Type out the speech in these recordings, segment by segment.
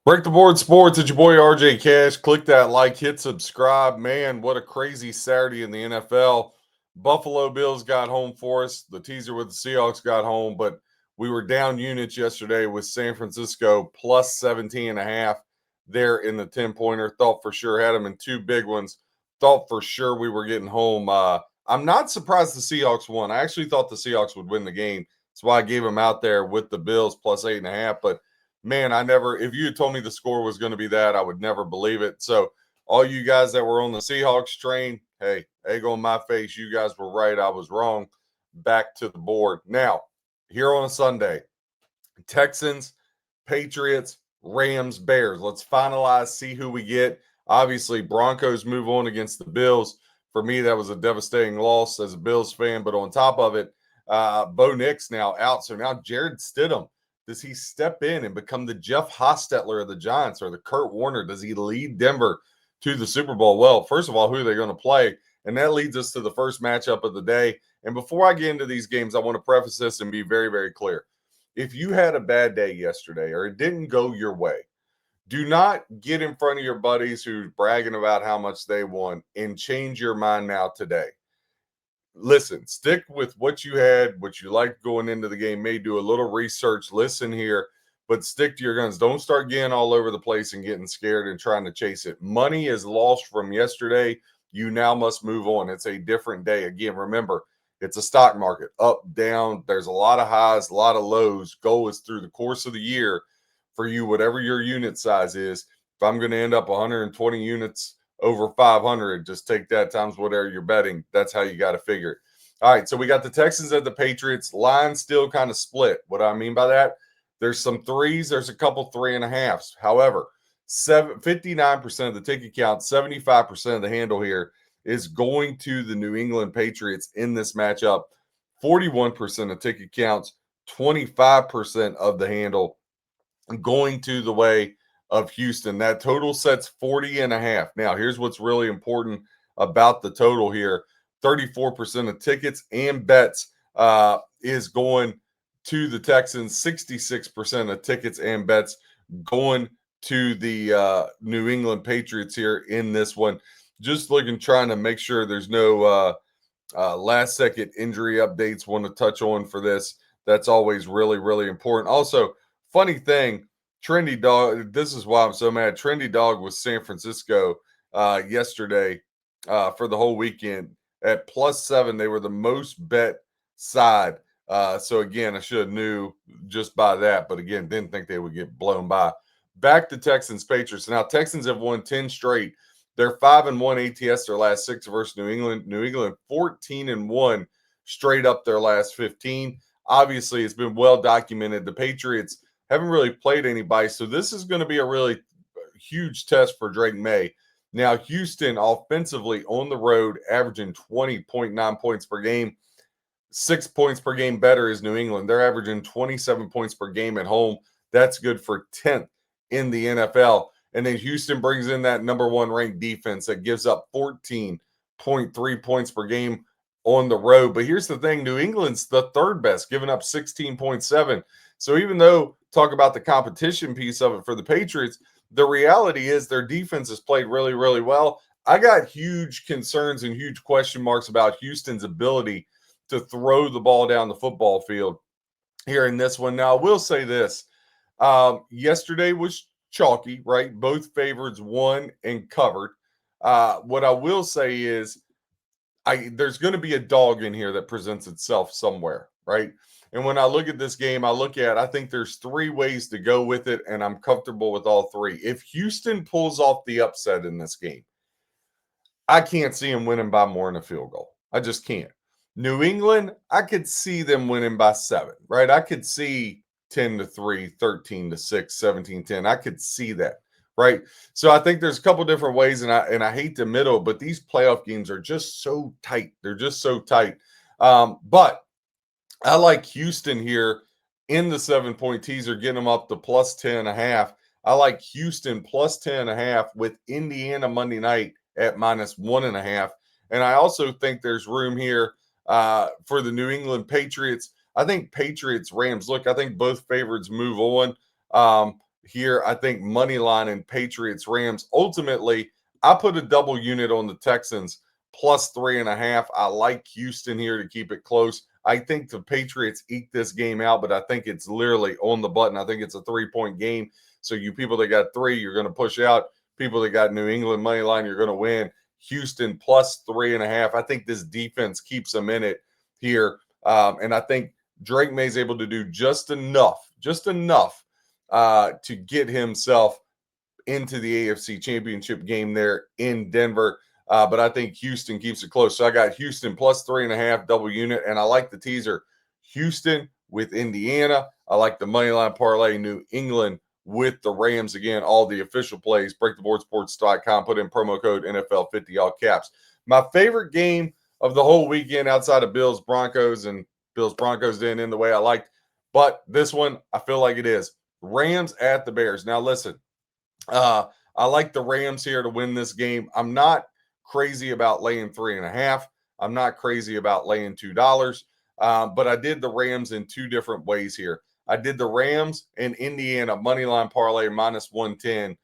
Break the board sports. It's your boy RJ Cash. Click that like, hit subscribe. Man, what a crazy Saturday in the NFL. Buffalo Bills got home for us. The teaser with the Seahawks got home, but we were down units yesterday with San Francisco plus 17 and a half there in the 10-pointer. Thought for sure had them in two big ones. Thought for sure we were getting home. I'm not surprised the Seahawks won. I actually thought the Seahawks would win the game. That's why I gave them out there with the Bills plus 8.5. But man, if you had told me the score was going to be that, I would never believe it. So, all you guys that were on the Seahawks train, hey, egg on my face. You guys were right. I was wrong. Back to the board. Now, here on a Sunday, Texans, Patriots, Rams, Bears. Let's finalize, see who we get. Obviously, Broncos move on against the Bills. For me, that was a devastating loss as a Bills fan. But on top of it, Bo Nix now out. So now Jared Stidham, does he step in and become the Jeff Hostetler of the Giants or the Kurt Warner? Does he lead Denver to the Super Bowl? Well, first of all, who are they going to play? And that leads us to the first matchup of the day. And before I get into these games, I want to preface this and be very, very clear. If you had a bad day yesterday or it didn't go your way, do not get in front of your buddies who's bragging about how much they won and change your mind now today. Listen, stick with what you had, what you liked going into the game. May do a little research, listen here, but stick to your guns. Don't start getting all over the place and getting scared and trying to chase it. Money is lost from yesterday. You now must move on. It's a different day. Again, remember, it's a stock market, up, down. There's a lot of highs, a lot of lows. Goal is through the course of the year for you, whatever your unit size is. If I'm going to end up 120 units over 500, just take that times whatever you're betting. That's how you got to figure it. All right, so we got the Texans at the Patriots. Line still kind of split. What do I mean by that? There's some threes. There's a couple 3.5s. However, 59% of the ticket count, 75% of the handle here is going to the New England Patriots in this matchup. 41% of ticket counts, 25% of the handle going to the way of Houston. That total sets 40.5. Now, here's what's really important about the total here. 34% of tickets and bets is going to the Texans. 66% of tickets and bets going to the New England Patriots here in this one. Just trying to make sure there's no last second injury updates want to touch on for this. That's always really, really important. Also, funny thing, Trendy Dog, this is why I'm so mad. Trendy Dog was San Francisco yesterday for the whole weekend at +7. They were the most bet side. So again, I should have knew just by that, but again, didn't think they would get blown by. Back to Texans Patriots. Now Texans have won 10 straight. They're 5-1 ATS their last 6 versus New England. New England 14-1 straight up their last 15. Obviously, it's been well documented. The Patriots haven't really played anybody, so this is going to be a really huge test for Drake May. Now, Houston offensively on the road, averaging 20.9 points per game. 6 points per game better is New England. They're averaging 27 points per game at home. That's good for 10th in the NFL. And then Houston brings in that number 1 ranked defense that gives up 14.3 points per game on the road. But here's the thing, New England's the third best, giving up 16.7. So even though talk about the competition piece of it for the Patriots, the reality is their defense has played really, really well. I got huge concerns and huge question marks about Houston's ability to throw the ball down the football field here in this one. Now, I will say this. Yesterday was chalky, right? Both favorites won and covered. What I will say is there's going to be a dog in here that presents itself somewhere, right? And when I look at this game, I think there's 3 ways to go with it, and I'm comfortable with all 3. If Houston pulls off the upset in this game, I can't see them winning by more than a field goal. I just can't. New England, I could see them winning by 7, right? I could see 10-3, 13-6, 17-10. I could see that, right? So I think there's a couple different ways, and I hate the middle, but these playoff games are just so tight. They're just so tight. But I like Houston here in the 7-point teaser, getting them up to +10.5. I like Houston +10.5 with Indiana Monday night at -1.5. And I also think there's room here for the New England Patriots. I think Patriots, Rams, look, I think both favorites move on. here. I think money line and Patriots Rams. Ultimately, I put a double unit on the Texans plus 3.5. I like Houston here to keep it close. I think the Patriots eke this game out, but I think it's literally on the button. I think it's a 3-point game. So you people that got 3, you're going to push out. People that got New England money line, you're going to win. Houston plus 3.5. I think this defense keeps them in it here. And I think Drake May is able to do just enough to get himself into the AFC Championship game there in Denver. But I think Houston keeps it close. So I got Houston plus 3.5 double unit, and I like the teaser. Houston with Indiana. I like the moneyline parlay New England with the Rams. Again, all the official plays. BreakTheBoardSports.com. Put in promo code NFL50 all caps. My favorite game of the whole weekend outside of Bills Broncos, and Bills Broncos didn't end the way I liked, but this one I feel like it is. Rams at the Bears. Now listen, I like the Rams here to win this game. I'm not crazy about laying 3.5. I'm not crazy about laying $2. But I did the Rams in 2 different ways here. I did the Rams and Indiana moneyline parlay minus 110,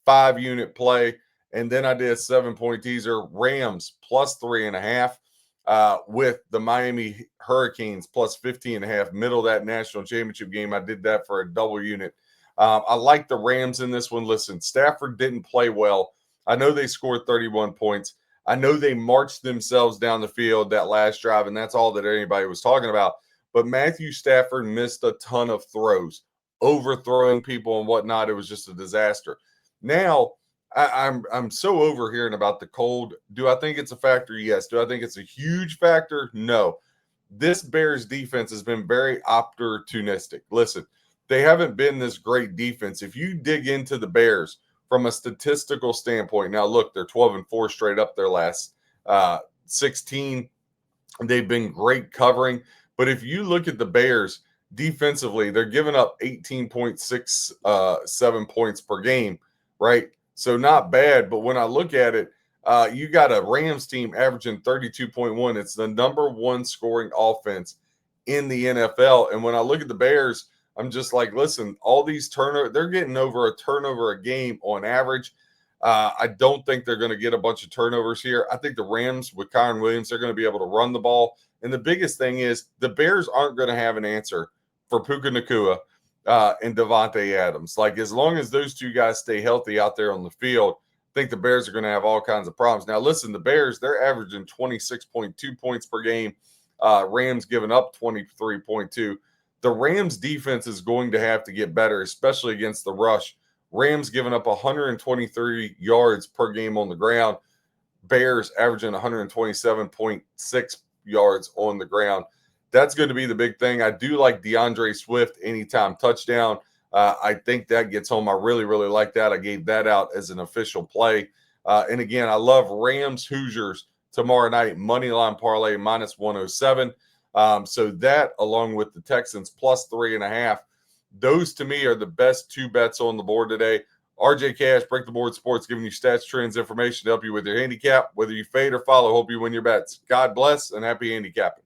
5-unit play. And then I did a 7-point teaser, Rams plus 3.5 with the Miami Hurricanes plus 15.5, middle of that national championship game. I did that for a double unit. I like the Rams in this one. Listen, Stafford didn't play well. I know they scored 31 points. I know they marched themselves down the field that last drive, and that's all that anybody was talking about. But Matthew Stafford missed a ton of throws, overthrowing people and whatnot. It was just a disaster. Now, I'm so over hearing about the cold. Do I think it's a factor? Yes. Do I think it's a huge factor? No. This Bears defense has been very opportunistic. Listen, they haven't been this great defense. If you dig into the Bears from a statistical standpoint, now look, they're 12-4 straight up their last 16. They've been great covering. But if you look at the Bears defensively, they're giving up 18.67 points per game, right? So not bad. But when I look at it, you got a Rams team averaging 32.1. It's the number 1 scoring offense in the NFL. And when I look at the Bears, I'm just like, listen, all these turnovers, they're getting over a turnover a game on average. I don't think they're going to get a bunch of turnovers here. I think the Rams with Kyron Williams, they're going to be able to run the ball. And the biggest thing is the Bears aren't going to have an answer for Puka Nacua and Devontae Adams. Like, as long as those 2 guys stay healthy out there on the field, I think the Bears are going to have all kinds of problems. Now, listen, the Bears, they're averaging 26.2 points per game. Rams giving up 23.2. The Rams defense is going to have to get better, especially against the rush. Rams giving up 123 yards per game on the ground. Bears averaging 127.6 yards on the ground. That's going to be the big thing. I do like DeAndre Swift anytime touchdown. I think that gets home. I really, really like that. I gave that out as an official play. And again, I love Rams Hoosiers tomorrow night. Moneyline parlay minus 107. So that, along with the Texans plus 3.5, those to me are the best 2 bets on the board today. RJ Cash, Break the Board Sports, giving you stats, trends, information to help you with your handicap. Whether you fade or follow, hope you win your bets. God bless and happy handicapping.